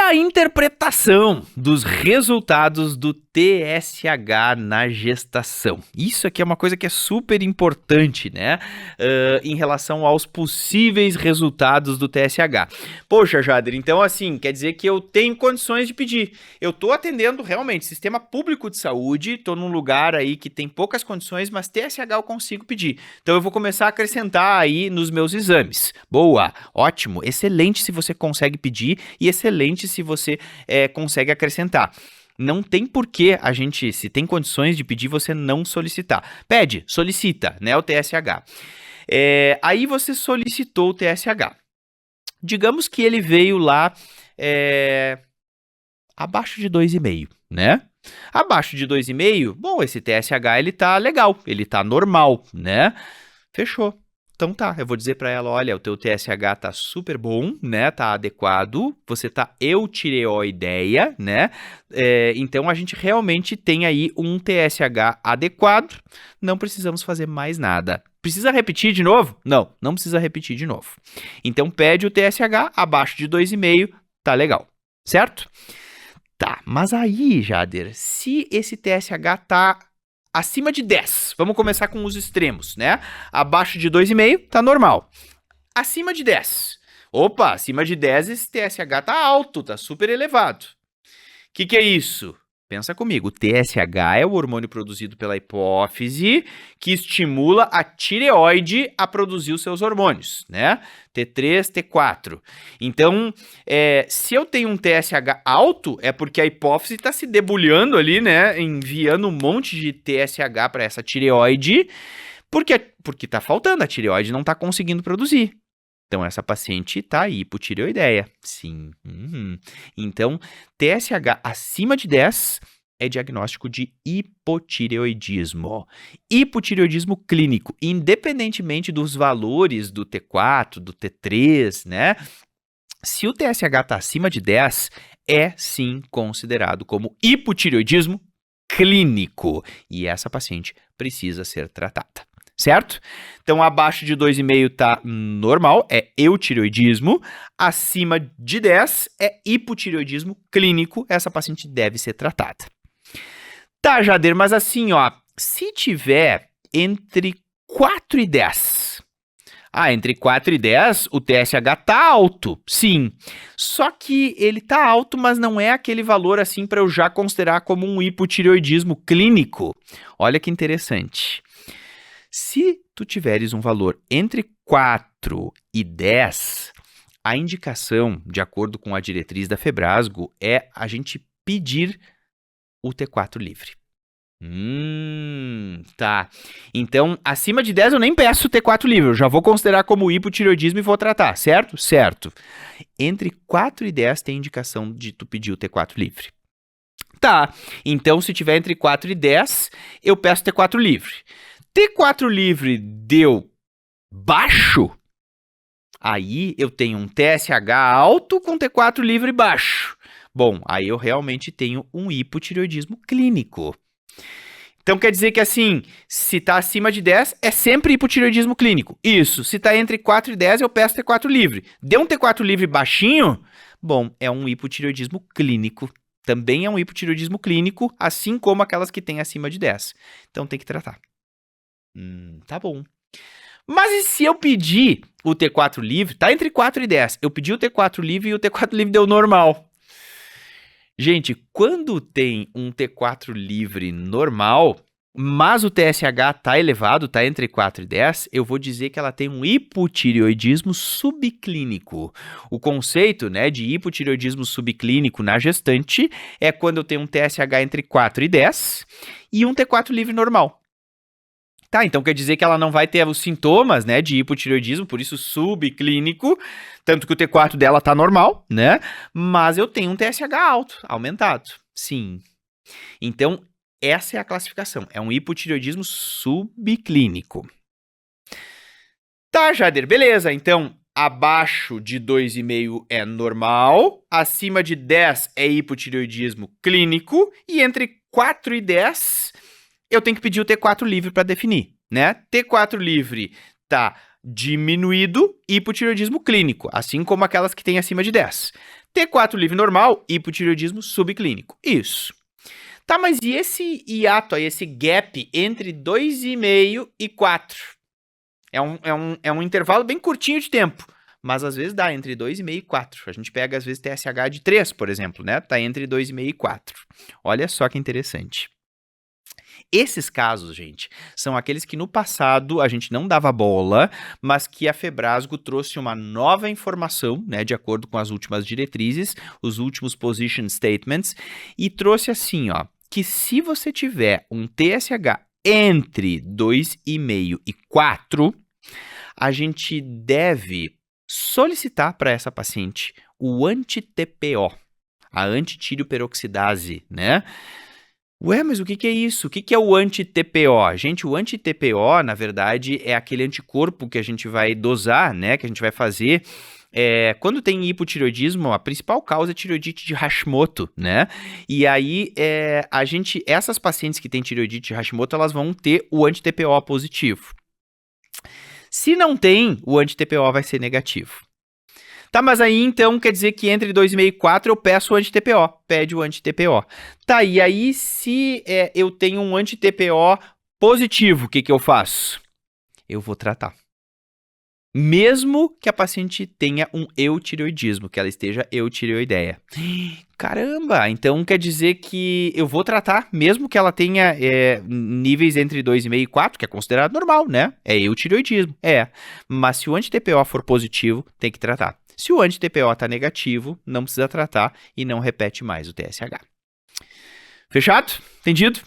a interpretação dos resultados do TSH na gestação. Isso aqui é uma coisa que é super importante, né? Em relação aos possíveis resultados do TSH. Poxa, Jader, então assim, quer dizer que eu tenho condições de pedir. Eu tô atendendo realmente sistema público de saúde, tô num lugar aí que tem poucas condições, mas TSH eu consigo pedir. Então eu vou começar a acrescentar aí nos meus exames. Boa, ótimo, excelente se você consegue pedir e excelente se você consegue acrescentar. Não tem porquê a gente, se tem condições de pedir, você não solicitar. Pede, solicita, né, o TSH. Aí você solicitou o TSH. Digamos que ele veio lá abaixo de 2,5, né? Abaixo de 2,5, bom, esse TSH ele tá legal, ele tá normal, né? Fechou. Então tá, eu vou dizer pra ela, olha, o teu TSH tá super bom, né, tá adequado, você tá eutireoideia, né, então a gente realmente tem aí um TSH adequado, não precisamos fazer mais nada. Precisa repetir de novo? Não, não precisa repetir de novo. Então pede o TSH abaixo de 2,5, tá legal, certo? Tá, mas aí, Jader, se esse TSH tá acima de 10, vamos começar com os extremos, né? Abaixo de 2,5, tá normal. Acima de 10. Opa, acima de 10 esse TSH tá alto, tá super elevado. O que é isso? Pensa comigo, o TSH é o hormônio produzido pela hipófise que estimula a tireoide a produzir os seus hormônios, né? T3, T4. Então, se eu tenho um TSH alto, é porque a hipófise está se debulhando ali, né? Enviando um monte de TSH para essa tireoide, porque tá faltando, a tireoide não tá conseguindo produzir. Então, essa paciente está hipotireoideia. Sim. Então, TSH acima de 10 é diagnóstico de hipotireoidismo. Hipotireoidismo clínico, independentemente dos valores do T4, do T3, né? Se o TSH está acima de 10, é sim considerado como hipotireoidismo clínico. E essa paciente precisa ser tratada. Certo? Então, abaixo de 2,5 tá normal, é eutireoidismo. Acima de 10 é hipotireoidismo clínico. Essa paciente deve ser tratada. Tá, Jader, mas assim, ó, se tiver entre 4 e 10... entre 4 e 10, o TSH tá alto, sim. Só que ele tá alto, mas não é aquele valor assim para eu já considerar como um hipotireoidismo clínico. Olha que interessante. Se tu tiveres um valor entre 4 e 10, a indicação, de acordo com a diretriz da Febrasgo, é a gente pedir o T4 livre. Tá. Então, acima de 10 eu nem peço o T4 livre, eu já vou considerar como hipotireoidismo e vou tratar, certo? Certo. Entre 4 e 10 tem indicação de tu pedir o T4 livre. Tá. Então, se tiver entre 4 e 10, eu peço T4 livre. T4 livre deu baixo, aí eu tenho um TSH alto com T4 livre baixo. Bom, aí eu realmente tenho um hipotireoidismo clínico. Então quer dizer que assim, se tá acima de 10, é sempre hipotireoidismo clínico. Isso, se tá entre 4 e 10, eu peço T4 livre. Deu um T4 livre baixinho? Bom, é um hipotireoidismo clínico. Também é um hipotireoidismo clínico, assim como aquelas que tem acima de 10. Então tem que tratar. Tá bom. Mas e se eu pedir o T4 livre, tá entre 4 e 10, eu pedi o T4 livre e o T4 livre deu normal. Gente, quando tem um T4 livre normal, mas o TSH tá elevado, tá entre 4 e 10, eu vou dizer que ela tem um hipotireoidismo subclínico. O conceito, né, de hipotireoidismo subclínico na gestante é quando eu tenho um TSH entre 4 e 10 e um T4 livre normal. Tá, então quer dizer que ela não vai ter os sintomas, né, de hipotireoidismo, por isso subclínico, tanto que o T4 dela tá normal, né, mas eu tenho um TSH alto, aumentado, sim. Então, essa é a classificação, é um hipotireoidismo subclínico. Tá, Jader, beleza, então, abaixo de 2,5 é normal, acima de 10 é hipotireoidismo clínico, e entre 4 e 10... eu tenho que pedir o T4 livre para definir, né? T4 livre tá diminuído, hipotireoidismo clínico, assim como aquelas que tem acima de 10. T4 livre normal, hipotireoidismo subclínico. Isso. Tá, mas e esse hiato aí, esse gap entre 2,5 e 4? É um intervalo bem curtinho de tempo, mas às vezes dá entre 2,5 e 4. A gente pega, às vezes, TSH de 3, por exemplo, né? Tá entre 2,5 e 4. Olha só que interessante. Esses casos, gente, são aqueles que no passado a gente não dava bola, mas que a Febrasgo trouxe uma nova informação, né, de acordo com as últimas diretrizes, os últimos position statements, e trouxe assim, ó, que se você tiver um TSH entre 2,5 e 4, a gente deve solicitar para essa paciente o anti-TPO, a antitirioperoxidase, né? Ué, mas o que é isso? O que é o anti-TPO? Gente, o anti-TPO, na verdade, é aquele anticorpo que a gente vai dosar, né? Que a gente vai fazer. Quando tem hipotireoidismo, a principal causa é tireoidite de Hashimoto, né? E aí, essas pacientes que têm tireoidite de Hashimoto, elas vão ter o anti-TPO positivo. Se não tem, o anti-TPO vai ser negativo. Tá, mas aí então quer dizer que entre 2,5 e 4 eu peço o anti-TPO, pede o anti-TPO. Tá, e aí se eu tenho um anti-TPO positivo, o que eu faço? Eu vou tratar. Mesmo que a paciente tenha um eutireoidismo, que ela esteja eutireoideia. Caramba, então quer dizer que eu vou tratar, mesmo que ela tenha níveis entre 2,5 e 4, que é considerado normal, né? É eutireoidismo, Mas se o anti-TPO for positivo, tem que tratar. Se o anti-TPO está negativo, não precisa tratar e não repete mais o TSH. Fechado? Entendido?